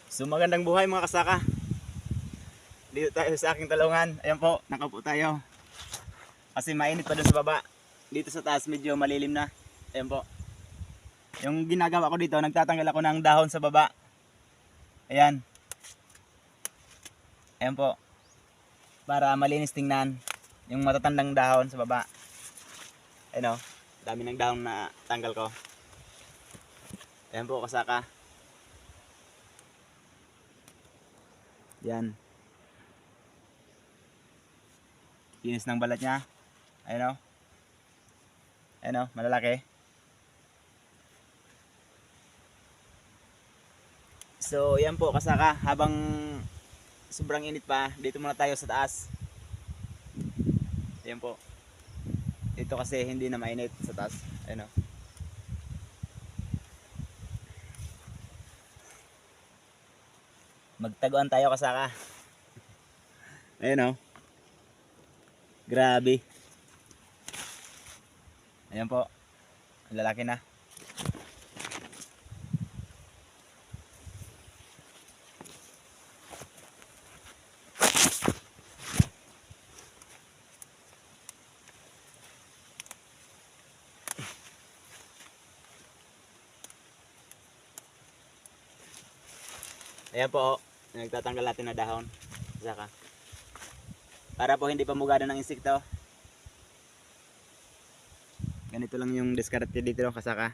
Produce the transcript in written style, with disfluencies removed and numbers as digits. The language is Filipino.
So magandang buhay mga kasaka. Dito tayo sa aking talungan. Ayan po, nakaupo tayo. Kasi mainit pa dun sa baba. Dito sa taas medyo malilim na. Ayan po. Yung ginagawa ko dito, nagtatanggal ako ng dahon sa baba. Ayan. Ayan po. Para malinis tingnan yung matatandang dahon sa baba. Ayan o. Dami ng dahon na tanggal ko. Ayan po kasaka. Yan. Linis ng balat niya. Ayan o. Ayan o, malalaki. So, yan po kasaka. Habang sobrang init pa, dito muna tayo sa taas. Ayan po. Dito kasi hindi na mainit sa taas. Ayan o. Magtaguan tayo kasaka. Ayan o. Grabe. Ayan po. Ang lalaki na. Ayan po. Nagtatanggal natin na dahon. Saka. Para po hindi pamugada ng insekto. Ganito lang yung diskarte dito kasaka.